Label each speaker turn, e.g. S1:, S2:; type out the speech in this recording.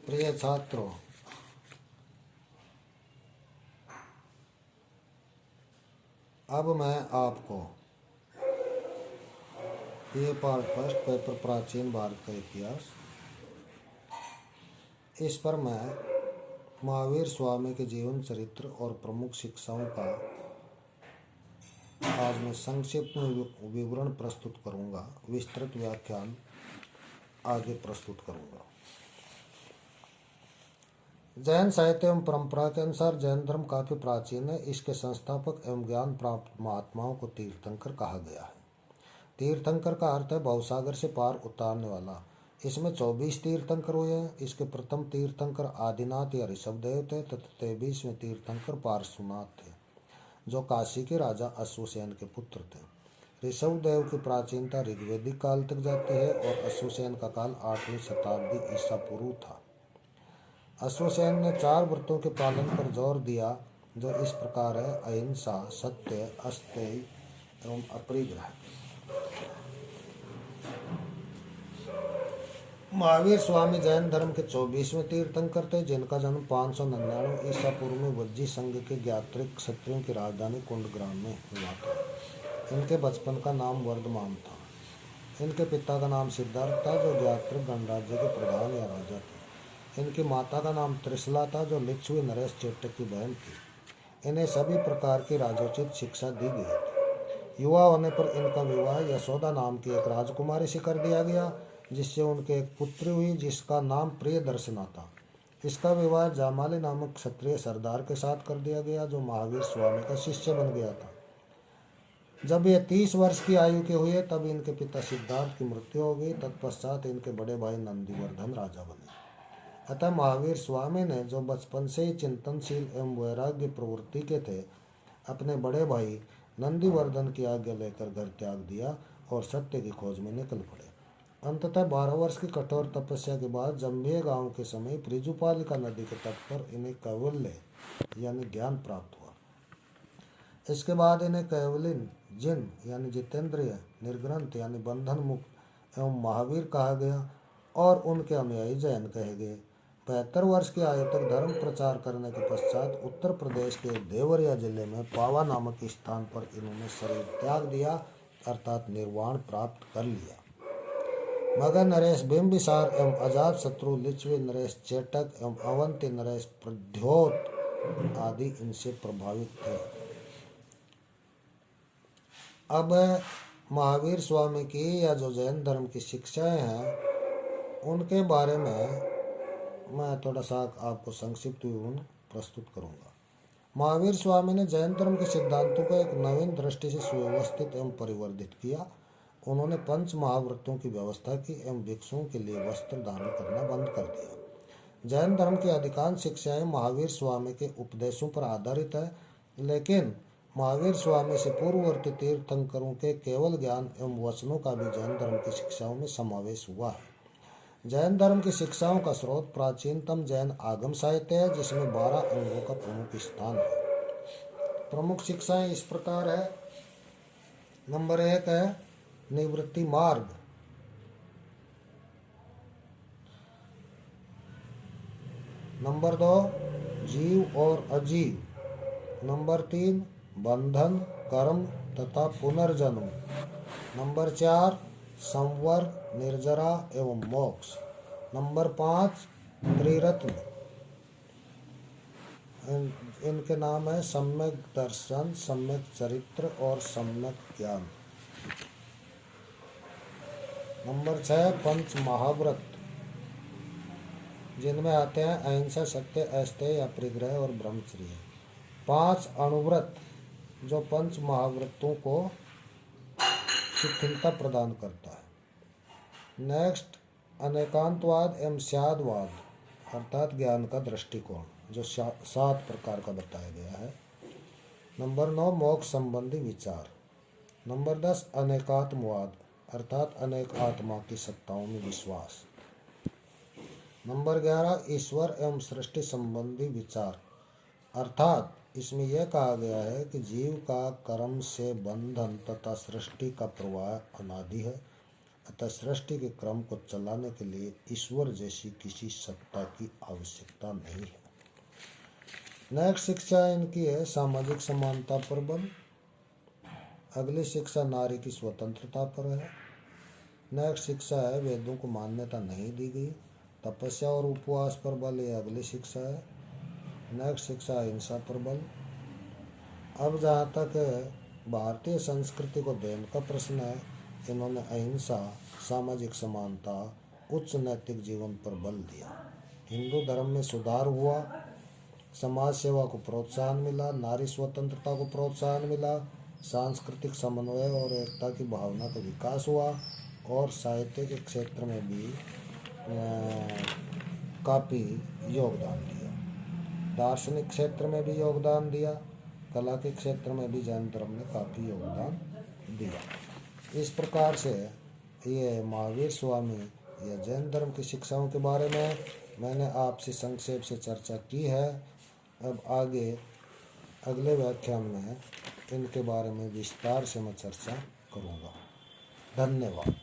S1: प्रिय छात्रों, अब मैं आपको ये पार्ट फर्स्ट पेपर प्राचीन भारत का इतिहास, इस पर मैं महावीर स्वामी के जीवन चरित्र और प्रमुख शिक्षाओं का आज मैं संक्षिप्त में विवरण प्रस्तुत करूंगा। विस्तृत व्याख्यान आगे प्रस्तुत करूंगा। जैन साहित्य एवं परंपरा के अनुसार जैन धर्म काफी प्राचीन है। इसके संस्थापक एवं ज्ञान प्राप्त महात्माओं को तीर्थंकर कहा गया है। तीर्थंकर का अर्थ है भवसागर से पार उतारने वाला। इसमें 24 तीर्थंकर हुए हैं। इसके प्रथम तीर्थंकर आदिनाथ या ऋषभदेव थे तथा 23वें तीर्थंकर पार्श्वनाथ थे, जो काशी के राजा अश्वसेन के पुत्र थे। ऋषभदेव की प्राचीनता ऋग्वैदिक काल तक जाती है और अश्वसेन का काल 8वीं शताब्दी ईसा पूर्व था। अश्वसेन ने 4 व्रतों के पालन पर जोर दिया, जो इस प्रकार है: अहिंसा, सत्य, अस्तेय एवं अपरिग्रह। महावीर स्वामी जैन धर्म के 24वें तीर्थंकर थे, जिनका जन्म 599 ईसा पूर्व में वज्जी संघ के ज्ञात्रिक क्षत्रियों की राजधानी कुंडग्राम में हुआ था। इनके बचपन का नाम वर्धमान था। इनके पिता का नाम सिद्धार्थ था, जो ज्ञात्रिक गणराज्य के प्रधान या राजा थे। इनकी माता का नाम त्रिशला था, जो लिच्छवी नरेश चेटक की बहन थी। इन्हें सभी प्रकार की राजोचित शिक्षा दी गई थी। युवा होने पर इनका विवाह यशोदा नाम की एक राजकुमारी से कर दिया गया, जिससे उनके एक पुत्री हुई, जिसका नाम प्रियदर्शना था। इसका विवाह जामाली नामक क्षत्रिय सरदार के साथ कर दिया गया, जो महावीर स्वामी का शिष्य बन गया था। जब ये 30 वर्ष की आयु के हुए, तब इनके पिता सिद्धार्थ की मृत्यु हो गई। तत्पश्चात इनके बड़े भाई नंदीवर्धन राजा बने। अतः महावीर स्वामी ने, जो बचपन से ही चिंतनशील एवं वैराग्य प्रवृत्ति के थे, अपने बड़े भाई नंदीवर्धन की आज्ञा लेकर घर त्याग दिया और सत्य की खोज में निकल पड़े। अंततः 12 वर्ष की कठोर तपस्या के बाद जम्भिया गांव के समय प्रिजुपालिका नदी के तट पर इन्हें कैवल्य यानी ज्ञान प्राप्त हुआ। इसके बाद इन्हें कैवलिन, जिन यानी जितेंद्रिय, निर्ग्रंथ यानी बंधन मुक्त एवं महावीर कहा गया और उनके अनुयायी जैन कहे गए। 75 वर्ष की आयु तक धर्म प्रचार करने के पश्चात उत्तर प्रदेश के देवरिया जिले में पावा नामक स्थान पर इन्होंने शरीर त्याग दिया, अर्थात निर्वाण प्राप्त कर लिया। मगध नरेश बिंबिसार एवं अजात शत्रु लिच्छवी नरेश चेटक एवं अवंती नरेश प्रद्योत आदि इनसे प्रभावित थे। अब महावीर स्वामी की या जो जैन धर्म की शिक्षाएं हैं, उनके बारे में मैं थोड़ा सा आपको संक्षिप्त विवरण प्रस्तुत करूंगा। महावीर स्वामी ने जैन धर्म के सिद्धांतों को एक नवीन दृष्टि से सुव्यवस्थित एवं परिवर्धित किया। उन्होंने 5 महाव्रतों की व्यवस्था की एवं भिक्षुओं के लिए वस्त्र धारण करना बंद कर दिया। जैन धर्म की अधिकांश शिक्षाएं महावीर स्वामी के उपदेशों पर आधारित है, लेकिन महावीर स्वामी से पूर्ववर्ती तीर्थंकरों के केवल ज्ञान एवं वचनों का भी जैन धर्म की शिक्षाओं में समावेश हुआ है। जैन धर्म की शिक्षाओं का स्रोत प्राचीनतम जैन आगम साहित्य है, जिसमें 12 अंगों का प्रमुख स्थान है। प्रमुख शिक्षाएं इस प्रकार है। नंबर 1 है निवृत्ति मार्ग। नंबर 2 जीव और अजीव। नंबर 3 बंधन, कर्म तथा पुनर्जन्म। नंबर 4 संवर, निर्जरा एवं मोक्ष। नंबर 5 त्रिरत्न। इनके नाम है सम्यक दर्शन, सम्यक चरित्र और सम्यक ज्ञान। नंबर 6 पंच महाव्रत, जिनमें आते हैं अहिंसा, सत्य, अस्तेय, अपरिग्रह और ब्रह्मचर्य। 5 अणुव्रत, जो पंच महाव्रतों को शिथिलता प्रदान करता है। नेक्स्ट अनेकांतवाद एवं स्यादवाद, अर्थात ज्ञान का दृष्टिकोण, जो 7 प्रकार का बताया गया है। नंबर 9 मोक्ष संबंधी विचार। नंबर 10 अनेकात्मवाद, अर्थात अनेक आत्मा की सत्ताओं में विश्वास। नंबर 11 ईश्वर एवं सृष्टि संबंधी विचार, अर्थात इसमें यह कहा गया है कि जीव का कर्म से बंधन तथा सृष्टि का प्रवाह अनादि है अतः सृष्टि के क्रम को चलाने के लिए ईश्वर जैसी किसी सत्ता की आवश्यकता नहीं है। नेक्स्ट शिक्षा इनकी है सामाजिक समानता पर बल। अगली शिक्षा नारी की स्वतंत्रता पर है। नेक्स्ट शिक्षा है वेदों को मान्यता नहीं दी गई। तपस्या और उपवास पर बल, ये अगली शिक्षा है। नेक्स्ट शिक्षा अहिंसा पर बल। अब जहाँ तक भारतीय संस्कृति को देन का प्रश्न है, इन्होंने अहिंसा, सामाजिक समानता, उच्च नैतिक जीवन पर बल दिया। हिंदू धर्म में सुधार हुआ, समाज सेवा को प्रोत्साहन मिला, नारी स्वतंत्रता को प्रोत्साहन मिला, सांस्कृतिक समन्वय और एकता की भावना का विकास हुआ और साहित्य के क्षेत्र में भी काफ़ी योगदान दिया। दार्शनिक क्षेत्र में भी योगदान दिया, कला के क्षेत्र में भी जैन धर्म ने काफ़ी योगदान दिया। इस प्रकार से ये महावीर स्वामी या जैन धर्म की शिक्षाओं के बारे में मैंने आपसे संक्षेप से चर्चा की है। अब आगे अगले व्याख्यान में इनके बारे में विस्तार से मैं चर्चा करूँगा। धन्यवाद।